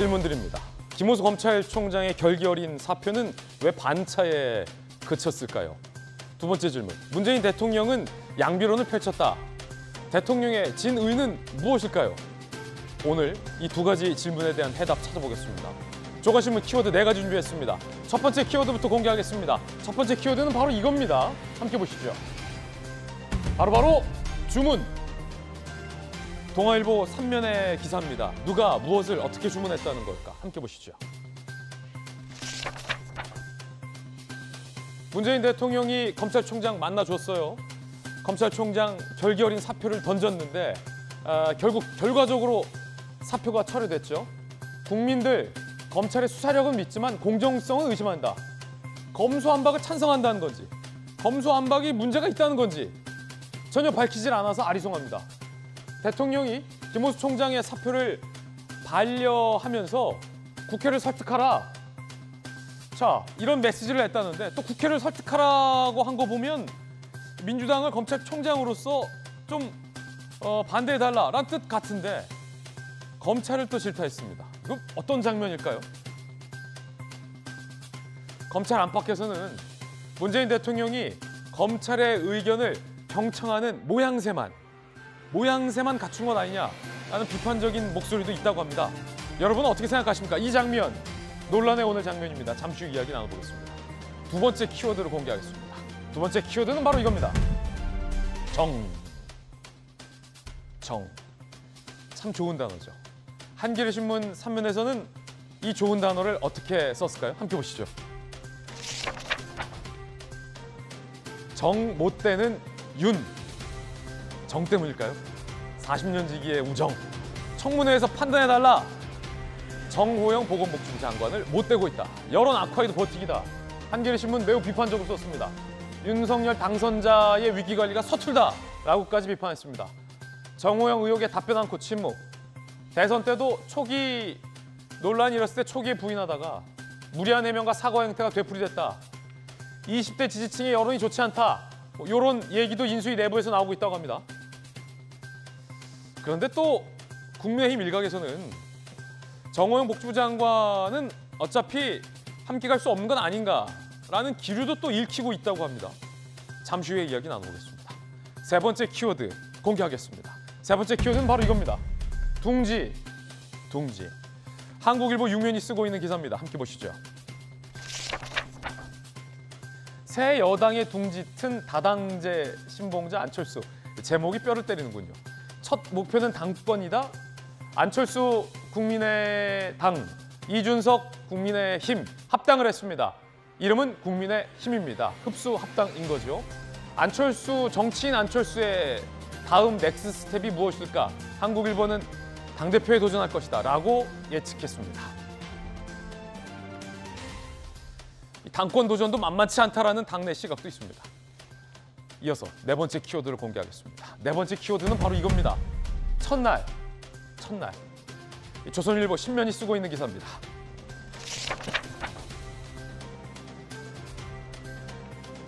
질문 드립니다. 김호수 검찰총장의 결기 어린 사표는 왜 반차에 그쳤을까요? 두 번째 질문. 문재인 대통령은 양비론을 펼쳤다. 대통령의 진의는 무엇일까요? 오늘 이 두 가지 질문에 대한 해답 찾아보겠습니다. 조간신문 키워드 4가지 준비했습니다. 첫 번째 키워드부터 공개하겠습니다. 첫 번째 키워드는 바로 이겁니다. 함께 보시죠. 바로 주문. 동아일보 3면의 기사입니다. 누가 무엇을 어떻게 주문했다는 걸까? 함께 보시죠. 문재인 대통령이 검찰총장 만나줬어요. 검찰총장 결기 어린 사표를 던졌는데 결과적으로 사표가 철회됐죠. 국민들 검찰의 수사력은 믿지만 공정성은 의심한다. 검수완박을 찬성한다는 건지 검수완박이 문제가 있다는 건지 전혀 밝히질 않아서 아리송합니다. 대통령이 김호수 총장의 사표를 반려하면서 국회를 설득하라. 자, 이런 메시지를 냈다는데 또 국회를 설득하라고 한 거 보면 민주당을 검찰총장으로서 좀 반대해달라라는 뜻 같은데 검찰을 또 질타했습니다. 이거 어떤 장면일까요? 검찰 안팎에서는 문재인 대통령이 검찰의 의견을 경청하는 모양새만 갖춘 것 아니냐라는 비판적인 목소리도 있다고 합니다. 여러분은 어떻게 생각하십니까? 이 장면, 논란의 오늘 장면입니다. 잠시 후 이야기 나눠보겠습니다. 두 번째 키워드를 공개하겠습니다. 두 번째 키워드는 바로 이겁니다. 정. 참 좋은 단어죠. 한겨레신문 3면에서는 이 좋은 단어를 어떻게 썼을까요? 함께 보시죠. 정 못 되는 윤. 정 때문일까요? 40년 지기의 우정. 청문회에서 판단해달라. 정호영 보건복지부 장관을 못 대고 있다. 여론 악화에도 버티기다. 한겨레신문 매우 비판적으로 썼습니다. 윤석열 당선자의 위기관리가 서툴다라고까지 비판했습니다. 정호영 의혹에 답변 않고 침묵. 대선 때도 초기 논란이 일었을 때 초기에 부인하다가 무리한 해명과 사과 행태가 되풀이됐다. 20대 지지층의 여론이 좋지 않다. 이런 얘기도 인수위 내부에서 나오고 있다고 합니다. 그런데 또 국민의힘 일각에서는 정호영 복지부 장관은 어차피 함께 갈 수 없는 건 아닌가라는 기류도 또 읽히고 있다고 합니다. 잠시 후에 이야기 나눠보겠습니다. 세 번째 키워드 공개하겠습니다. 세 번째 키워드는 바로 이겁니다. 둥지. 한국일보 6면이 쓰고 있는 기사입니다. 함께 보시죠. 새 여당의 둥지 튼 다당제 신봉자 안철수. 제목이 뼈를 때리는군요. 첫 목표는 당권이다. 안철수 국민의당, 이준석 국민의힘 합당을 했습니다. 이름은 국민의힘입니다. 흡수 합당인 거죠. 정치인 안철수의 다음 넥스 스텝이 무엇일까? 한국일보는 당대표에 도전할 것이다 라고 예측했습니다. 당권 도전도 만만치 않다라는 당내 시각도 있습니다. 이어서 네 번째 키워드를 공개하겠습니다. 네 번째 키워드는 바로 이겁니다. 첫날. 조선일보 10면이 쓰고 있는 기사입니다.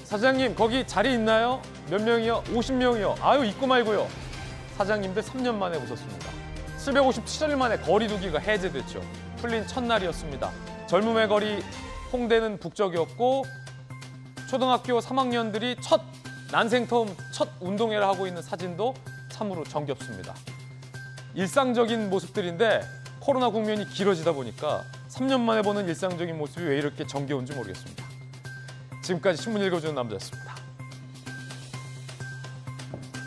사장님, 거기 자리 있나요? 몇 명이요? 50명이요. 아유, 있고 말고요. 사장님들 3년 만에 웃었습니다. 757일 만에 거리두기가 해제됐죠. 풀린 첫날이었습니다. 젊음의 거리 홍대는 북적이었고 초등학교 3학년들이 난생처음 첫 운동회를 하고 있는 사진도 참으로 정겹습니다. 일상적인 모습들인데 코로나 국면이 길어지다 보니까 3년 만에 보는 일상적인 모습이 왜 이렇게 정겨운지 모르겠습니다. 지금까지 신문 읽어주는 남자였습니다.